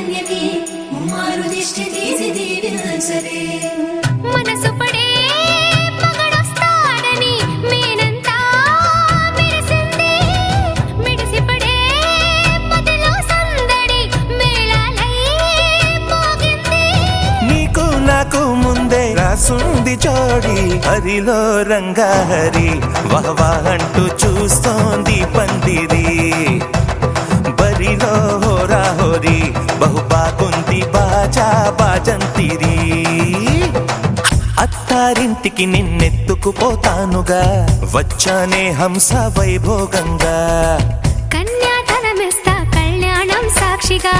కన్యకి ముమ్మారు దిష్టి తీసి దీవించరే మనసు పడే మగడొస్తాడని మేనంతా మెరిసింది మిడిసిపడే మదిలో సందడి మేళాలై మోగింది నీకు నాకు ముందే రాసుంది జోడి హరిలో రంగాహరి వహవా అంటూ చూస్తోంది పందిరి బరిలో హోరా హోరి బహు బాగుంది బాజా బాజంతిరి అత్తారింటికి నిన్నెత్తుకుపోతానుగా వచ్చానే హంస వైభోగంగా కన్యాధనమిస్తా కళ్యాణం సాక్షిగా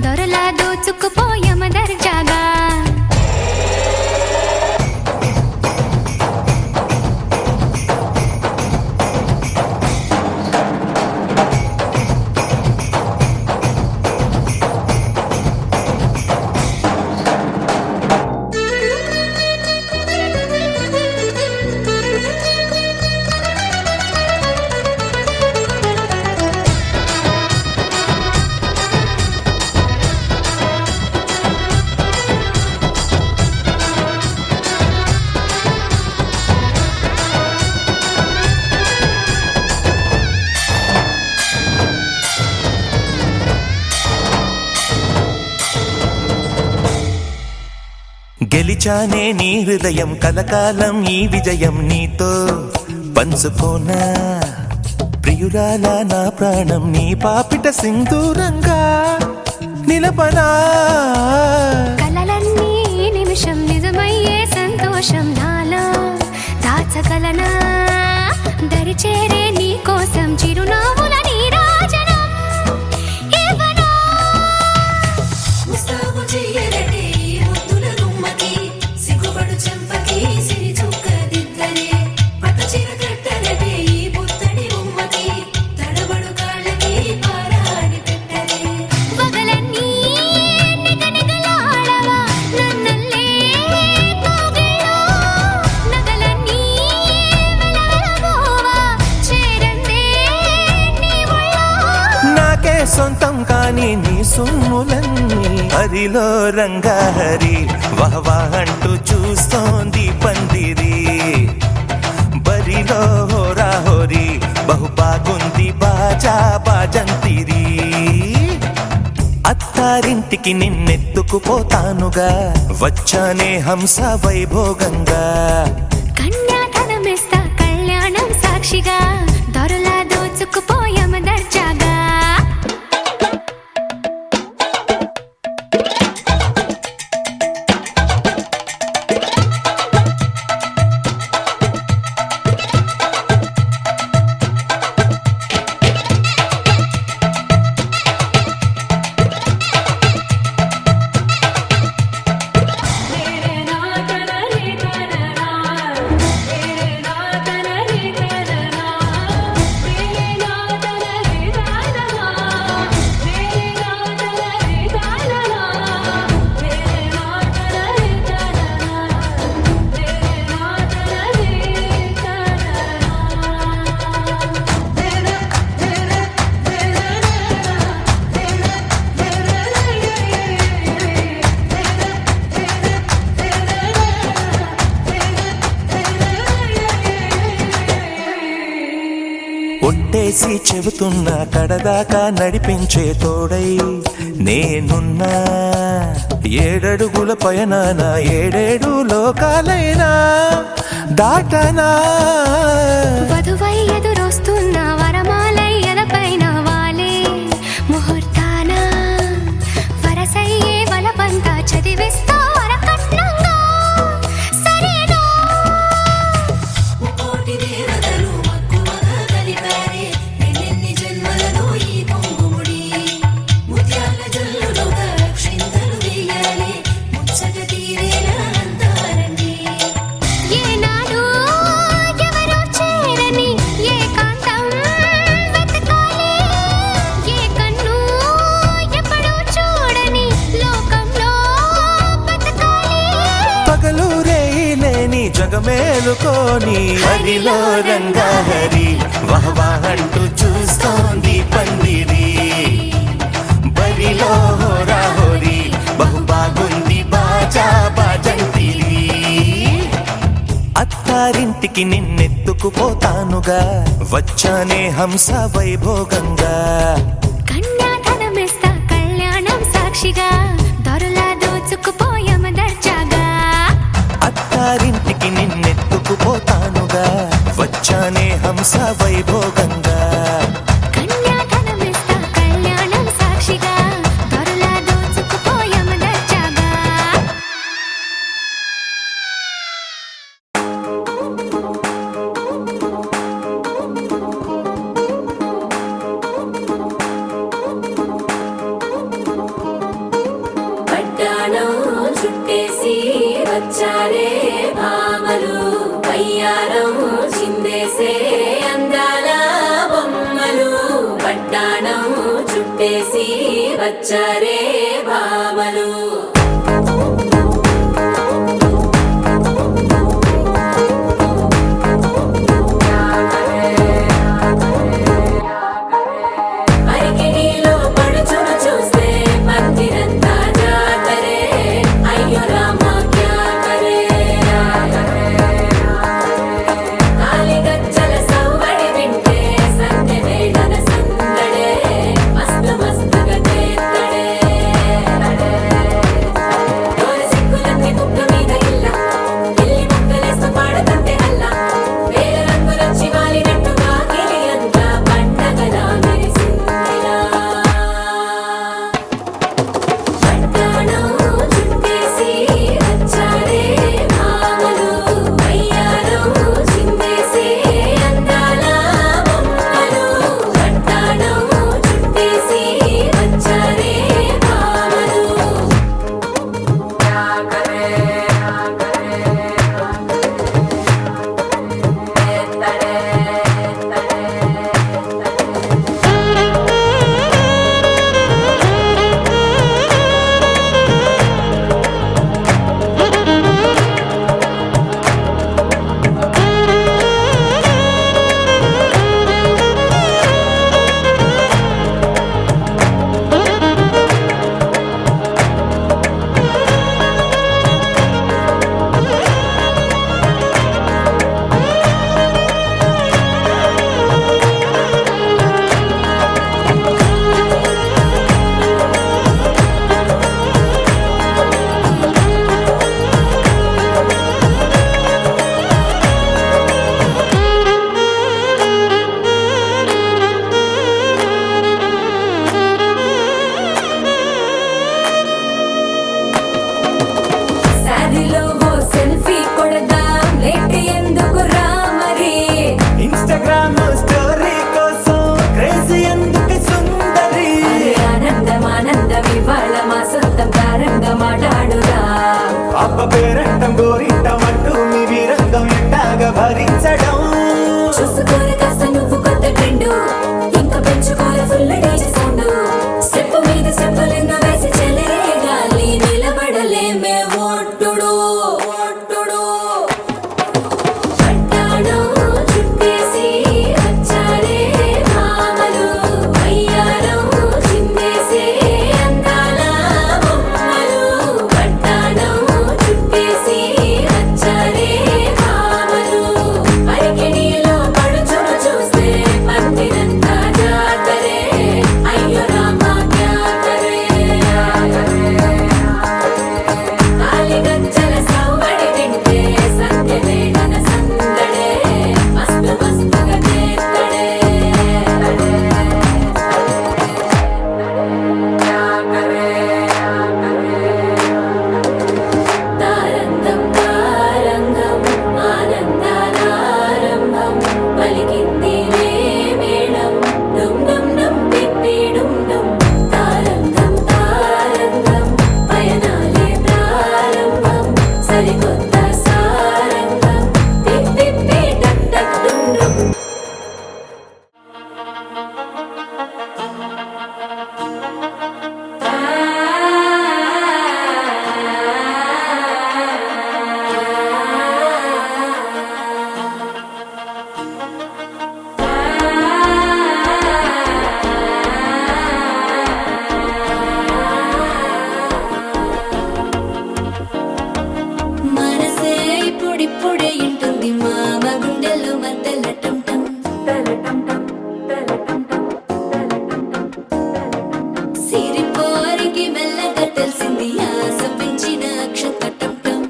దొరలా దోచుకుపోయమ దర్జాగా గెలిచానే నీ హృదయం కలకాలం ఈ విజయం నీతో పంచుకోనా ప్రియురాల నా ప్రాణం నీ పాపిట సింధూరంగా నిలపనా కలలన్నీ నిమిషం నిజమయ్యే సంతోషం నాలో దాచగలనా దరిచేరే నీ కోసం చిరునవ్వుల నీరాజనం ఇవ్వనా ముస్తాబు చెయ్యరటే ఈ ముద్దుల గుమ్మకి సిగ్గుపడు చెంపకి సిరి చుక్క దిద్దరే పట్టు చీర కట్టరటే ఈ పుత్తడి గుమ్మకి తడబడు కాళ్ళకి పారాడి పెట్టరే పగలన్నీ నిగనిగలాడవా నన్నల్లే కోగిలో నగలన్నీ వెలవెలబోవా చేరందే నీ ఒళ్ళో నాకే సొంతం కాని నీ సొమ్ములన్నీ హరిలో రంగాహరి వహవా అంటూ చూస్తోంది పందిరి బరిలో హోరా హోరి బహు బాగుంది బాజా బాజంతిరి అత్తారింటికి నిన్నెత్తుకుపోతానుగా వచ్చానే హంస వైభోగంగా కన్యాధనమిస్తా కళ్యాణం సాక్షిగా దొరలా దోచుకుపోయమ దర్జాగా ఒట్టేసి చెబుతున్నా కడదాకా నడిపించే తోడై నేనున్నా ఏడడుగుల పయనాన ఏడేడు లోకాలైనా దాటనా వధువై ఎదురొస్తున్న వరమాలై ఎదపైన వాలే ముహూర్తాన వరసయ్యే వలపంతా చదివిస్తా వరకట్నంగా సరేనా కోటి దేవతలు మక్కువగా కలిపారే ఎన్నెన్ని జన్మలలో ఈ పొంగుముడి ముత్యాల జల్లులుగా క్షింతలు వేయాలి ముచ్చట తీరేలా అంతారండి ఏనాడు ఎవరో చేరని ఏకాంతం వెతకాలి ఏ కన్ను ఎప్పుడూ చూడని లోకంలో బతకాలి పగలు రేయిలేని జగమేలుకోని హరిలో రంగాహరి వహవా అంటూ చూస్తోంది పందిరి బరి హరిలో హోరా హోరీ బహు బాగుంది బాజా బాజంతిరి. అత్తారింటికి నిన్నెత్తుకుపోతానుగా వచ్చానే హంస వైభోగంగా. కన్యాధనమిస్తా కళ్యాణం సాక్షిగా దొరలా దోచుకుపోయామ దర్జాగా. అత్తారింటికి నిన్నెత్తుకుపోతానుగా వచ్చానే హంస వైభోగంగా. కన్యాధనమిస్తా కళ్యాణం సాక్షిగా దొరలా దోచుకుపోయామ దర్జాగా. పట్టాణం చుట్టేసి వచ్చారే భామలు వయ్యారం చిందేసే అందాల బొమ్మలు. పట్టాణం చుట్టేసి వచ్చారే భామలు. అరికిణీలో పడుచును చూస్తే మందిరంతా జాతరే. అయ్యో రామా క్యా కరే. కాలిగజ్జల సవ్వడి వింటే సంధ్య వేళన సందడే. మస్తు మస్తుగా చేత్తడే. డోల సిక్కులన్నీ బుక్క మీద ఇల్ల ఇల్లి బుక్కలేస్తూ పాడుతుంటే అల్లా. వేల రంగులొచ్చి వాలినట్టుగా గిలి అంతా పండగలా మెరిసిందిలా. పట్టాణం చుట్టేసి వచ్చారే భామలు వయ్యారం చిందేసే అందాల బొమ్మలు. పట్టాణం చుట్టేసి వచ్చారే భామలు. శారీలో ఓ సెల్ఫీ కొడదాం లేట్ ఎందుకు రా మరి. ఇన్స్టాగ్రామ్ స్టోరీ కోసం క్రేజీ ఎందుకు సుందరి. అరే ఆనందం ఆనందం ఇవాళ మా సొంతం కారంగా మాట్లాడురా. అబ్బ పేరంటం గోరింటం అంటూ మీ వీరంగం ఎట్టాగా భరించడం. చూసుకోరు కాస్త నువ్వు కొత్త ట్రెండ్ ఇంకా పెంచుకోరు ఫుల్ డీజే సౌండ్. స్టెప్ మీద స్టెప్పులెన్నో వేసి చెలరే గాలి నిలబడలేమే ఒట్టుడు ఒట్టుడు. పట్టాణం చుట్టేసి వచ్చారే భామలు వయ్యారం చిందేసే అందాల బొమ్మలు. పట్టాణం చుట్టేసి వచ్చారే భామలు. అరికిణీలో పడుచును చూస్తే మందిరంతా జాతరే. చంది మామ గుండెల్లో మద్దెల టం టం సిరిపోరికి మెల్లగా తెలిసింది ఆశ పెంచిన అక్షత టం టం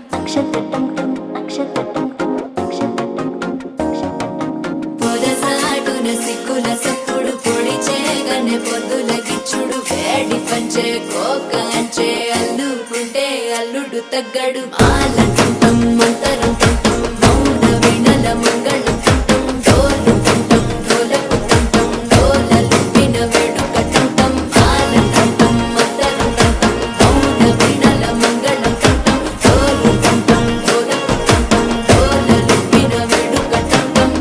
పొదసాటున సిక్కుల సప్పుడు పొడి చేయగానే పొద్దుల గిచ్చుడు వేడి పంచే కోక అంచే అల్లుకుంటే అల్లుడు తగ్గడు ఆల టం మంతరం టం మౌన వీణల మంగళం టం డోలు టం డోలకు టం డోలలు విన వేడుక టం ఆల టం మంతరం టం మౌన వీణల మంగళం టం డోలు టం డోలకు టం డోలలు విన వేడుక టం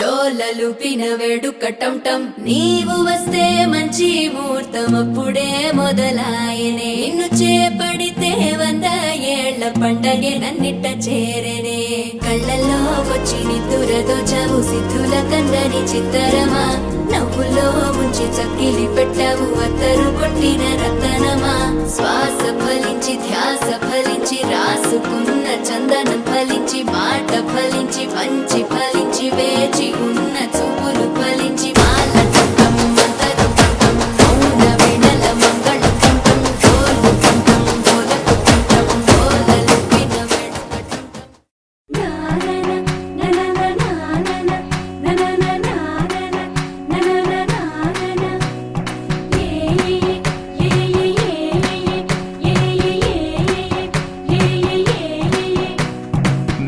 డోలలుపిన వేడుక టం టం నీవు వస్తే మంచి ముహూర్తం అప్పుడే మొదలాయనే నిన్ను చేపడితే 100 ఏళ్ల పండగే నన్నిట్ట చేరనే కళ్ళల్లో వచ్చి నిద్దురతో చవు సిద్ధుల కందని చిత్తరమా నవ్వులో ముంచి చక్కిలి పెట్టవు అత్తరు కొట్టిన రతనమా శ్వాస ఫలించి ధ్యాస ఫలించి రాసుకున్న చందనం ఫలించి మాట ఫలించి మంచి ఫలించి వేచి ఉన్న చూపులు ఫలించి మాల టం మంతరం టం మౌన వీణల మంగళం టం డోలు టం డోలకు టం డోలలు విన వేడుక టం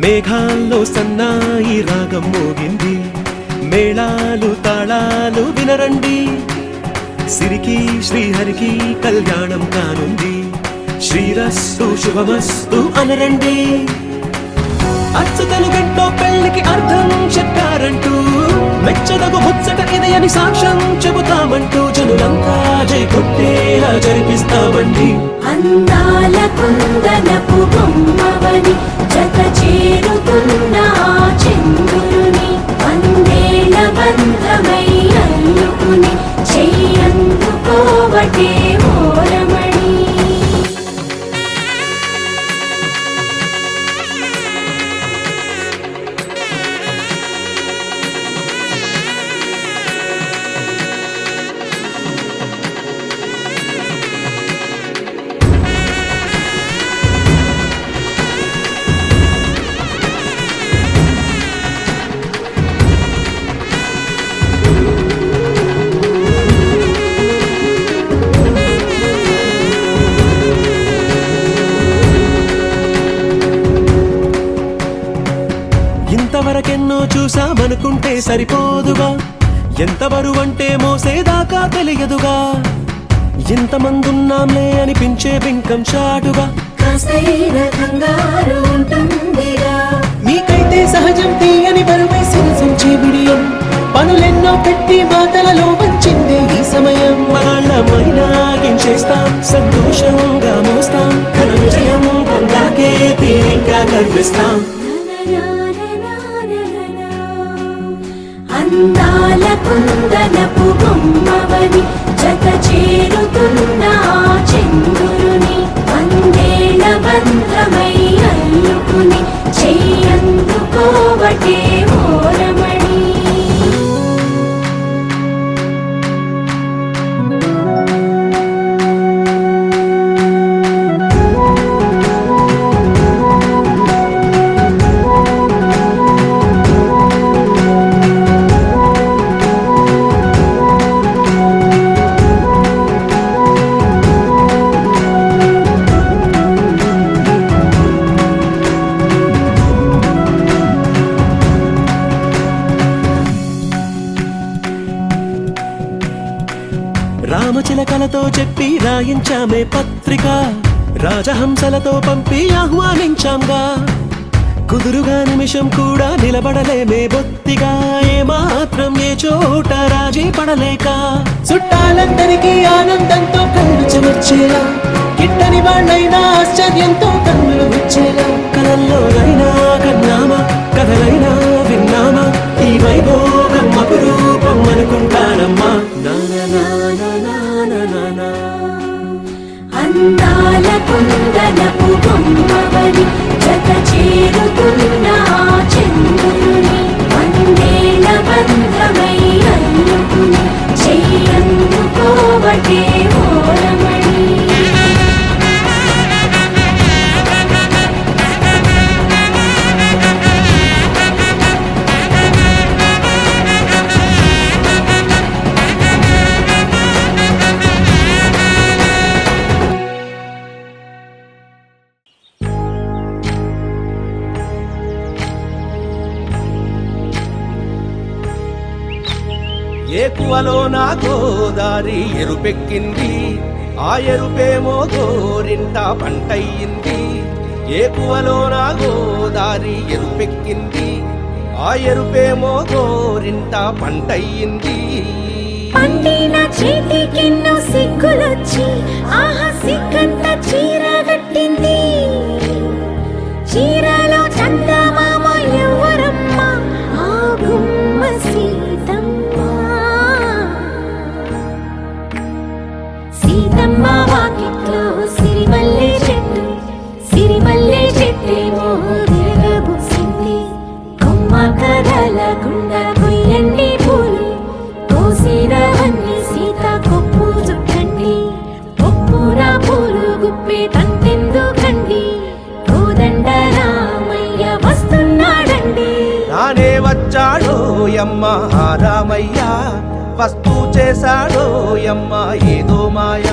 మేఘాల్లో సన్నాయి రాగం మోగింది మేళాలు తాళాలు వినరండి సిరికి శ్రీహరికి కళ్యాణం కానుంది శ్రీరస్తు శుభమస్తు అనరండి అచ్చతలు గంటో పెళ్లికి అర్థం చెప్పారంటూ మెచ్చదగు ముచ్చట ఇది అని సాక్ష్యం చెబుతామంటూ జనులంతా జై కొట్టేలా జరిపిస్తామండి అందాల కుందనపు బొమ్మవని జత చేరుతున్న ఆ చంద్రుని వందేల బంధమై అల్లుకుని చెయ్యందుకోవటే ఓరమణి ఇంతవరకెన్నో చూసామనుకుంటే సరిపోదుగా ఎంత బరువంటే మోసేదాకా తెలియదుగా ఇంతమందున్నాంలే అనిపించే బింకం చాటుగా కాస్తైన కంగారు ఉంటుందిగా మీకైతే సహజం తీయని బరువే సిరసించే బిడియం పనులెన్నో పెట్టి మాటలలో వంచిందే ఈ సమయం వాళ్ళమైనా చేస్తాం సంతోషంగా మోస్తాం ఘన విజయం పొందాకే తీరిగ్గా కనిపిస్తాం అందాల కుందనపు బొమ్మవని జత చేరుతున్న ఆ చంద్రుని వందేల బంధమై అల్లుకుని చెయ్యందుకోవటే ఓరమణి మాటలతో చెప్పి రాయించామే పత్రిక, రాజహంసలతో పంపి ఆహ్వానించాంగా. కుదురుగా నిమిషం కూడా నిలబడలేమే బొత్తిగా, ఏ మాత్రం ఏ చోట రాజీ పడలేక. చుట్టాలందరికీ ఆనందంతో కళ్ళు చెమర్చేలా, గిట్టని వాళ్ళైనా ఆశ్చర్యంతో కన్నులు వచ్చేలా. కలల్లోనైనా కన్నామా, కథలైనా విన్నామా, ఈ వైభోగం అపురూపం అనుకుంటానమ్మా. అందాల కుందనపు బొమ్మవని జత చేరుతున్న ఆ చంద్రుని, వందేల బంధమై అల్లుకుని చెయ్యందుకోవటే ఓరమణి. ఏకువలో నా గోదారి ఎరుపెక్కింది, ఆ ఎరుపేమో గోరింట పంటయ్యింది. ఏకువలో నా గోదారి ఎరుపెక్కింది, ఆ ఎరుపేమో గోరింట పంటయ్యింది. పండిన చేతికెన్నో సిగ్గులొచ్చి ఆహా సిగ్గంత చీర కట్టింది. చీరలో చందమామ ఎవరమ్మ, ఆ గుమ్మ సీతమ్మ. సీతమ్మ వాకిట్లో సిరిమల్లె చెట్టు, సిరిమల్లె చెట్టేమో తిరగబూసింది. కొమ్మ కదలకుండా కొయ్యండి పూలు, కోసిరవన్నీ సీత కొప్పు చుట్టండి. కొప్పున పూలు గుప్పే తంతెందుకండి, కోదండ రామయ్య వస్తున్నాడండి. నానే వచ్చాడో యమ్మ ఆ రామయ్య, వస్తూ చేశాడో యమ్మ ఏదో మాయ.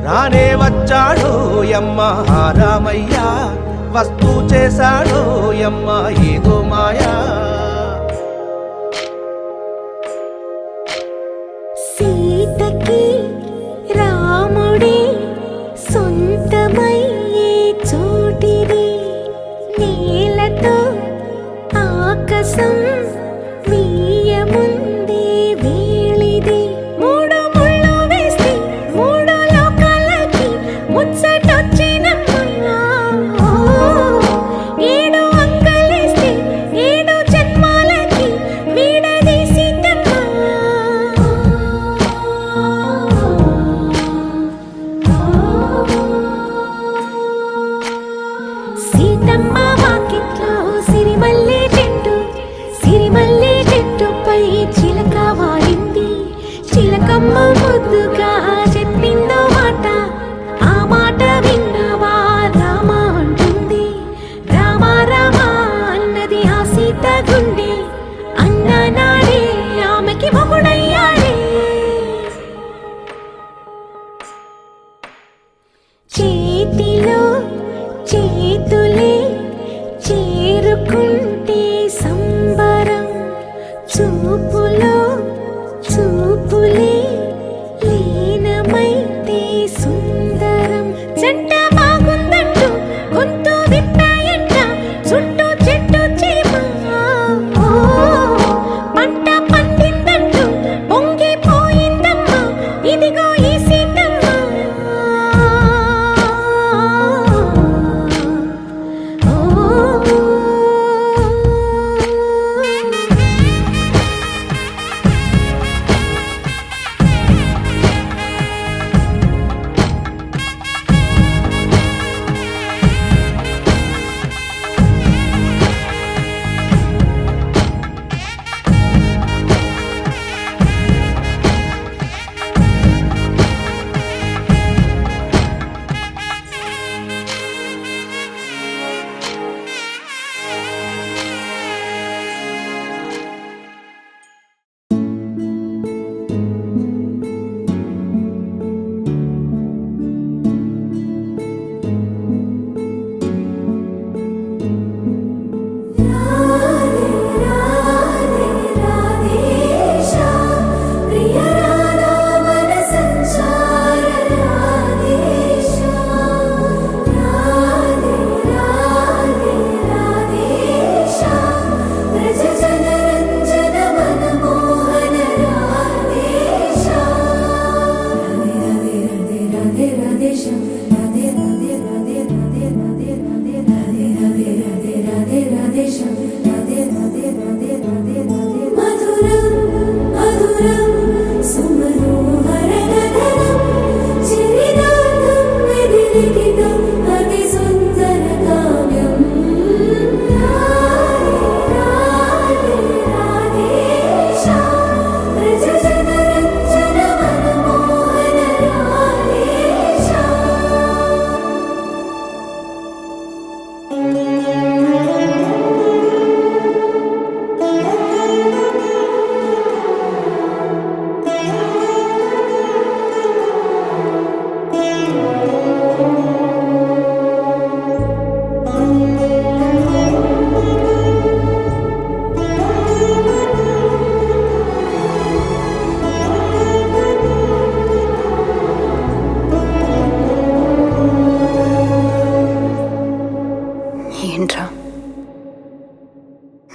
రానే వచ్చాడో యమ్మ ఆ రామయ్య, వస్తూ చేశాడో యమ్మ ఏదో మాయా. సీతకి రాముడే సొంతమయ్యే చోటిది, నేలతో ఆకాశం వీయముందే వేళిది. మూడు ముళ్ళు వేస్తే మూడు లోకాలకి ముచ్చటొచ్చినమ్మా. ఏడు అంకలేస్తే ఏడు జన్మాలకి వీడదీసిద్దమ్మా. సీతమ్మ వాకిట్లో సిరిమల్లె చెట్టు,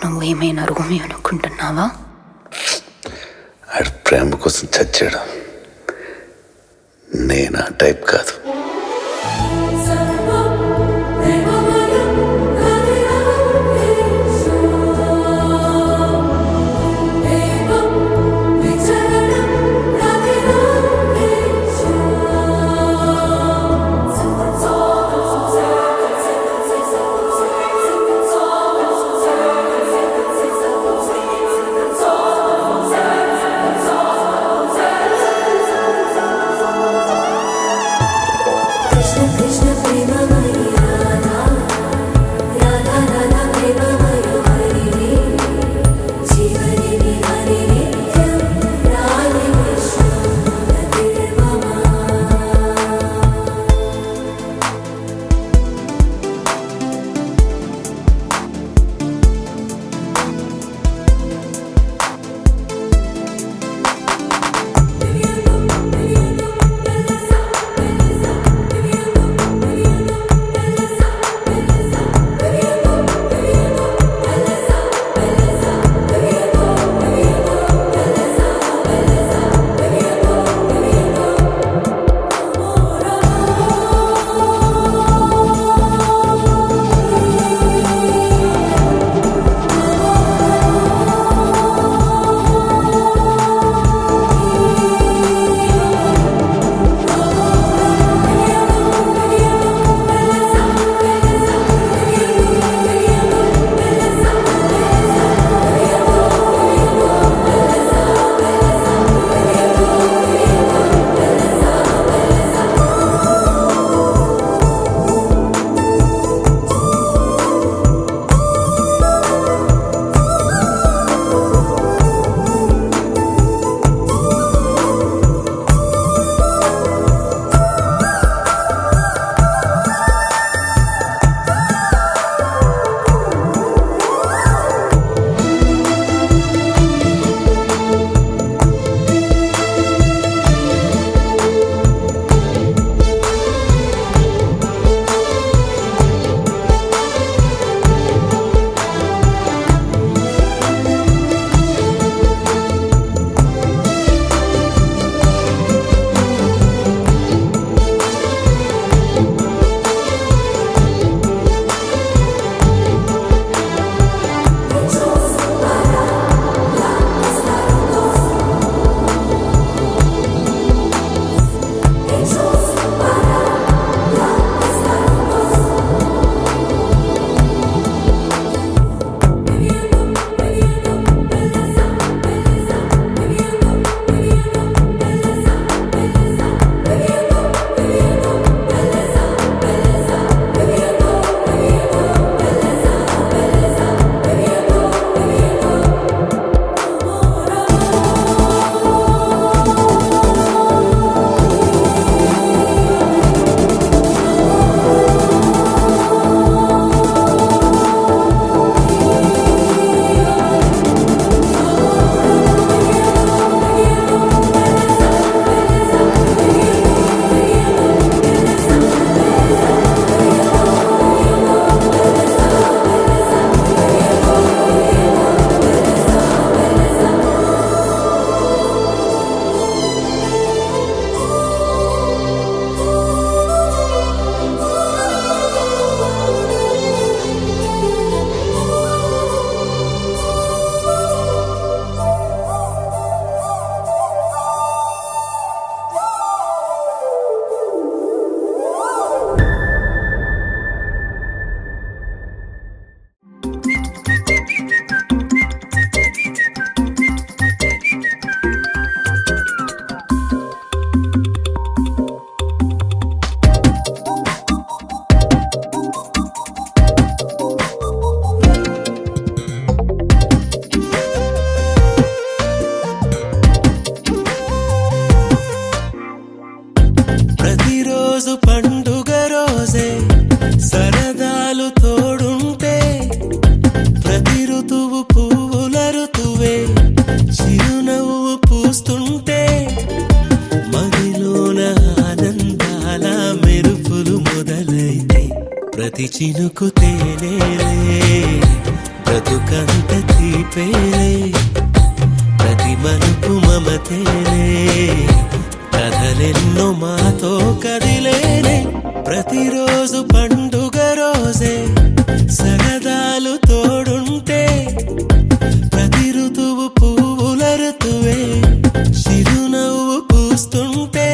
నువ్వేమైనా రోమి అనుకుంటున్నావా? ఆడు ప్రేమ కోసం చచ్చాడు. నేను ఆ టైప్ కాదు. బ్రతుకంత తీపేలే ప్రతి మలుపు మమతేలే కథలెన్నో మాతో కదిలేనే ప్రతిరోజు పండుగ రోజే సరదాలు తోడుంటే ప్రతి ఋతువు పువ్వుల ఋతువే చిరునవ్వు పూస్తుంటే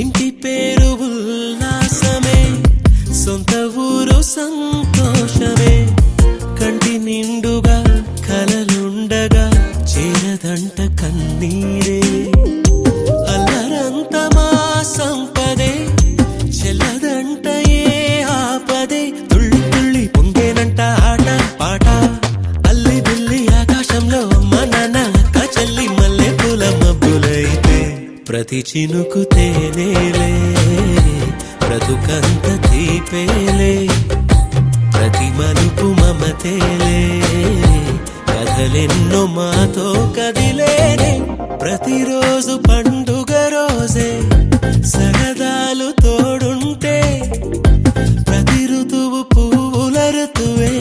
ఇంటి పేరు ఉల్లాసమే సొంత ఊరు సంతోషమే కంటి నిండుగా కలలుండగా చేరదంట కన్నీరే అల్లరంత మా సంపదే చెల్లదంట ఏ ఆపదే తుళ్ళి తుళ్ళి పొంగేనంట ఆట పాట అల్లి బిల్లి ఆకాశంలో అమ్మ నాన్న అక్క చెల్లి మల్లె పూల మబ్బులైతే ప్రతి చినుకు తేనేలే బ్రతుకంత తీపేలే ప్రతి మలుపు మమతేలే కథలెన్నో మాతో కదిలేనే ప్రతిరోజు పండుగ రోజే సరదాలు తోడుంటే ప్రతి ఋతువు పువ్వుల ఋతువే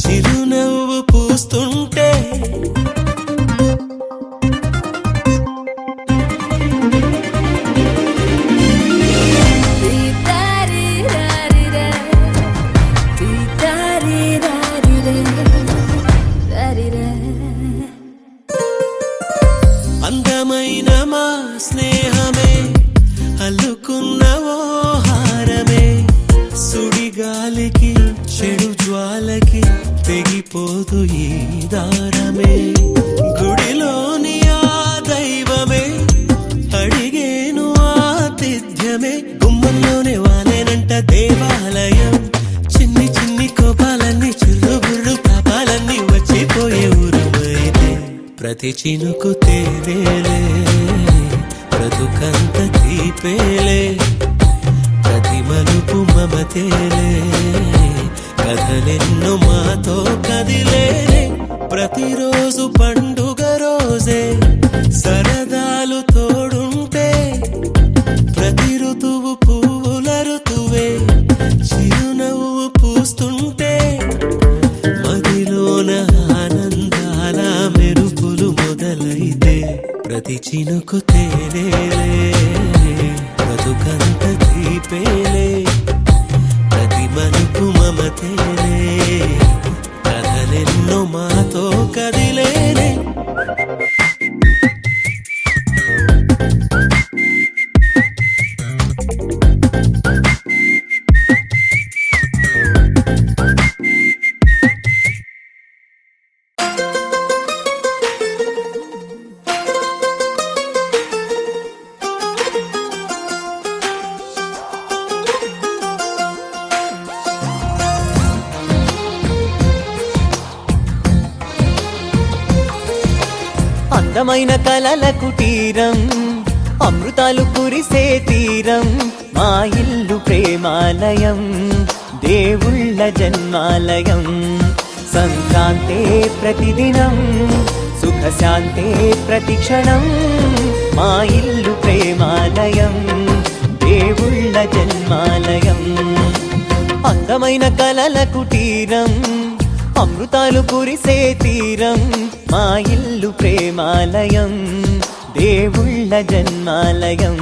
చిరునవ్వు పూస్తుంటే అందమైన మా స్నేహమే అల్లుకున్న ఓ హారమే సుడిగాలికి చెడు జ్వాలకి తెగిపోదు ఈ దారమే గుడిలోని ఆ దైవమే అడిగేను ఆతిథ్యమే గుమ్మంలోనే వాలేనంట దేవాలయం చిన్ని చిన్ని కోపాలన్నీ చిల్లుబుర్రు పాపాలన్నీ వచ్చిపోయే ఊరుమైతే ప్రతి చినుకు తేనేలే బ్రతుకంత తీపేలే ప్రతి మలుపు మమతేలే కథలెన్నో మాతో కదిలేనే ప్రతిరోజు పండుగ రోజే సరదాలు తోడుంటే ప్రతి ఋతువు పువ్వుల ఋతువే చిరునవ్వు పూస్తుంటే మదిలోన ఆనందాల మెరుపులు మొదలైతే ప్రతి చినుకు తేనేలే బ్రతుకంత తీపేలే ప్రతి మలుపు మమతేలే కథలెన్నో మాతో కదిలేనే అందమైన కలల కుటీరం అమృతాలు కురిసే తీరం మా ఇల్లు ప్రేమాలయం దేవుళ్ళ జన్మాలయం సంక్రాంతే ప్రతిదినం సుఖశాంతే ప్రతిక్షణం మా ఇల్లు ప్రేమాలయం దేవుళ్ళ జన్మాలయం అందమైన కలల కుటీరం అమృతాలు కురిసే తీరం మా ఇల్లు ప్రేమాలయం దేవుళ్ళ జన్మాలయం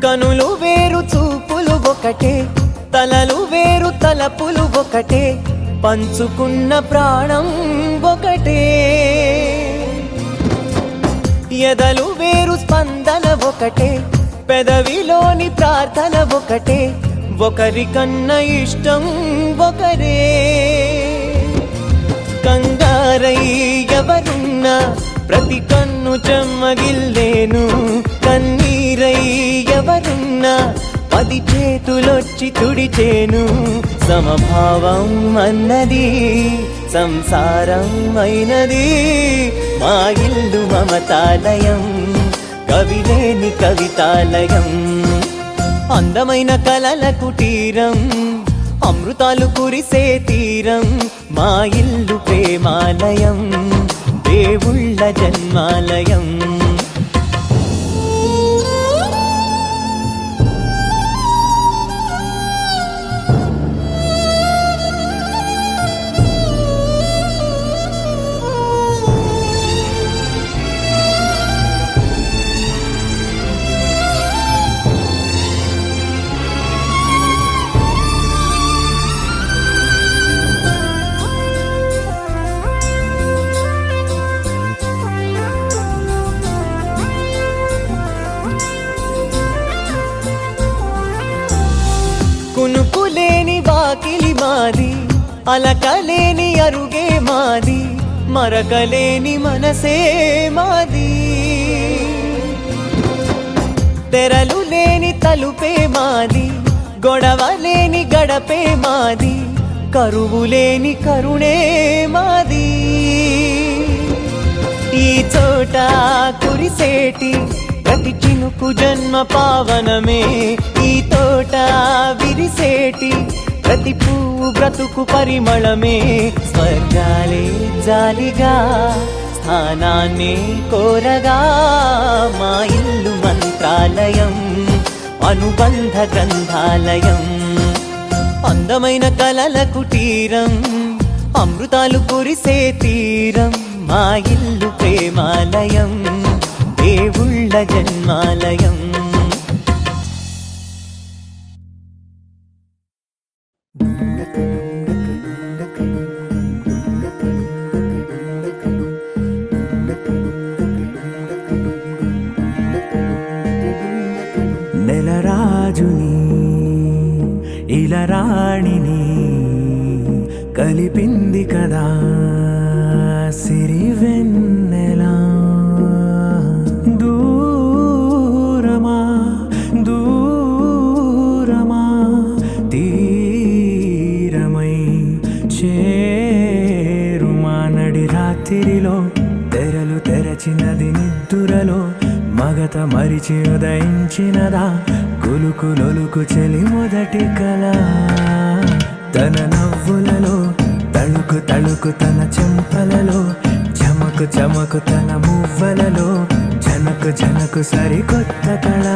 కనులు వేరు చూపులు ఒకటే తలలు వేరు తలపులు ఒకటే పంచుకున్న ప్రాణం ఒకటే ఎదలు వేరు స్పందన ఒకటే, పెదవిలోని ప్రార్థన ఒకటే, ఒకరికన్నా ఇష్టం ఒకరే. కంగారై ఎవరున్నా ప్రతి కన్ను చెమ్మగిల్లేను, కన్నీరై ఎవరున్నా 10 చేతులొచ్చి తుడిచేను. సమభావం అన్నది సంసారం అయినది, మా ఇల్లు మమతాలయం, కవిలేని కవితాలయం. అందమైన కలల కుటీరం, అమృతాలు కురిసే తీరం, మా ఇల్లు ప్రేమాలయం, దేవుళ్ళ జన్మాలయం. కునుకులేని వాకిలి మాది, అలకలేని అరుగే మాది, మరకలేని మనసే మాది. తెరలు లేని తలుపే మాది, గొడవ లేని గడపే మాది, కరువు లేని కరుణే మాది. ఈ చోట కురిసేటి ప్రతి చినుకు జన్మ పావనమే, ఈ తోట విరిసేటి ప్రతి పువ్వు బ్రతుకు పరిమళమే. స్వర్గాలే జాలిగా స్థానాన్ని కోరగా, మా ఇల్లు మంత్రాలయం, అనుబంధ గ్రంథాలయం. అందమైన కలల కుటీరం, అమృతాలు కురిసే తీరం, మా ఇల్లు ప్రేమాలయం, దేవుళ్ళ జన్మాలయం. నెలరాజుని ఇలరాణిని కలిపింది కదా సిరివెన్నెలా. దూరమా దూరమా తీరమై చేరుమా, నడి రాత్రిలో తెరలు తెరచినది నిద్దురలో, మగత మరిచి ఉదయించినదా కులుకులొలుకు చెలి మొదటి కళ. తన నవ్వులలో తళుకు తళుకు తన చెంపలలో, చమకు చమకు తన మువ్వలలో, జనకు జనకు సరికొత్త కళ.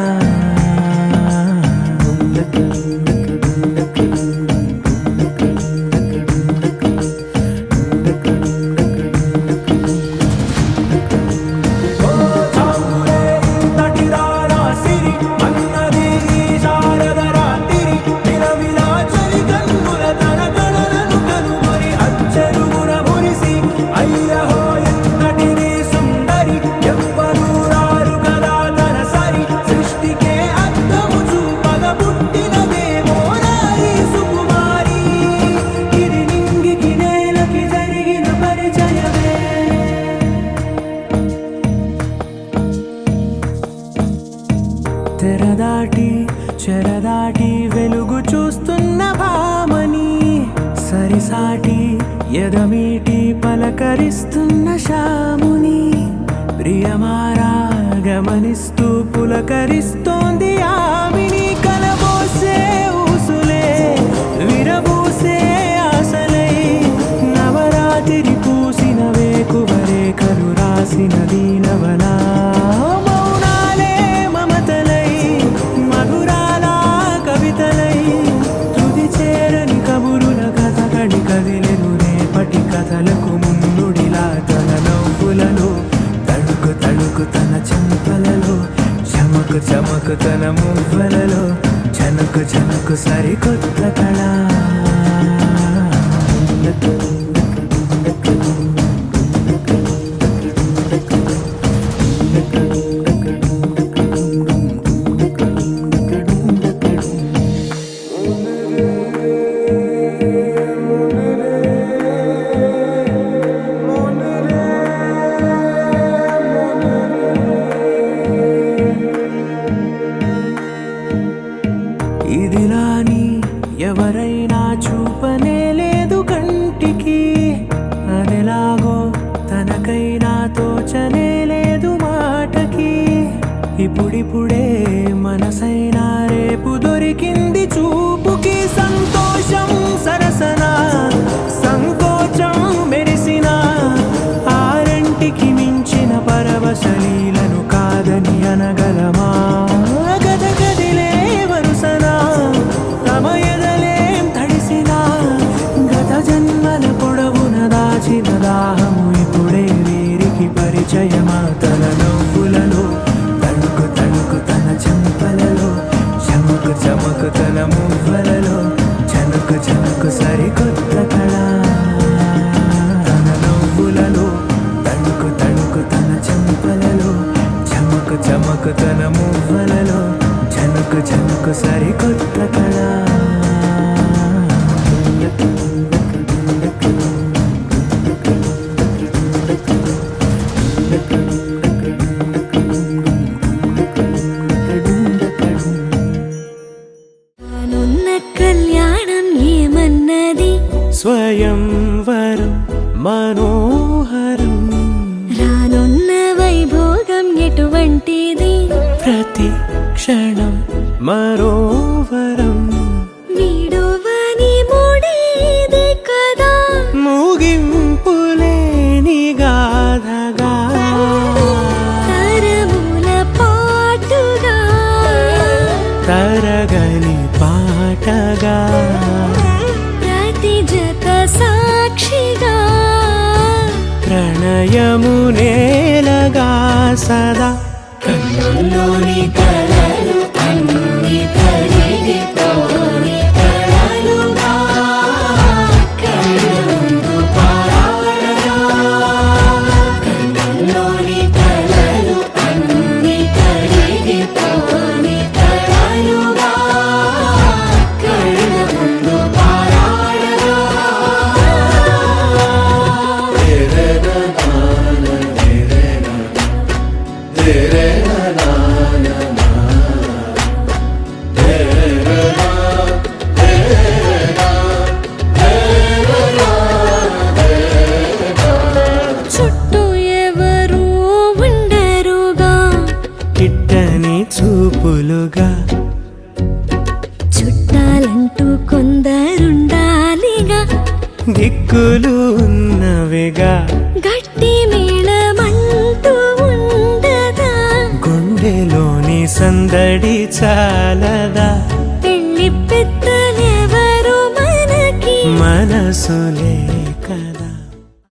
తెరదాటి చెరదాటి వెలుగు చూస్తున్న భామని, సరిసాటి ఎదమీటి పలకరిస్తున్న శాముని, ప్రియమారా గమనిస్తూ పులకరిస్తోంది ఆమిని. కలబోసే ఊసులే విరబూసే ఆశలై, నవరాత్రి పూసిన వేకువరేఖలు రాసిన దీనవలా. మౌనాలే మమతలై మధురాల కవితలై, తుది చేరని కబురుల కథ కడి కదిలెను రేపటి కథలకు ముందుడిలా. తన నవ్వులలో తడుకు తడుకు తన చెంపలలో, చమకు చమకు తన మువ్వలలో, జనకు జనకు సరికొత్త కళ. Thank you. నాకైనా తోచనే లేదు మాటకి ఇప్పుడిప్పుడే మనసైనా రేపు దొరికింది చూపుకి సంతోషం సరసన సంకోచం మెరిసిన ఆరంటికి మించిన పరవశలీలను కాదని అనగలమా గద గదిలే వరుసన తమ ఎదలేం తడిసిన గత జన్మల పొడవున దాచిన దాహము ఇప్పుడే వీరికి పరిచయమా తన నవ్వులలో తణుకు తణుకు తన చెంపలలో చమకు చమకు తన మువ్వలలో చనుకు చనుకు సరికొత్త కళ తన నవ్వులలో తణుకు తణుకు తన చెంపలలో చమకు చమకు తన మువ్వలలో చనుకు చనుకు సరికొత్త కళ రానున్న కళ్యాణం ఏమన్నది స్వయంవరం మనోహరం రానున్న వైభోగం ఎటువంటిది ప్రతి క్షణం మరోవరం వీడువని మూడేది కదా ముగింపులేని గాథగా తరముల పాటుగా తరగని పాటగా ప్రతి జత సాక్షిగా ప్రణయము నేలగా సదా కన్నుల్లోని కలలు అన్ని కరిగిపోని కలలుగా కళ్ళముందు పారాడగా కన్నుల్లోని కలలు అన్ని కరిగిపోని కలలుగా కళ్ళముందు పారాడగా చుట్టూ ఎవరు ఉండరుగా కిట్టని చూపులుగా చుట్టాలంటూ కొందరుండాలిగా దిక్కులు ఉన్నవిగా గట్టి మేళమంటూ ఉండదా గుండెలోని సందడి చాలదా పెళ్లి పెద్దలెవరు మనకి మనసులే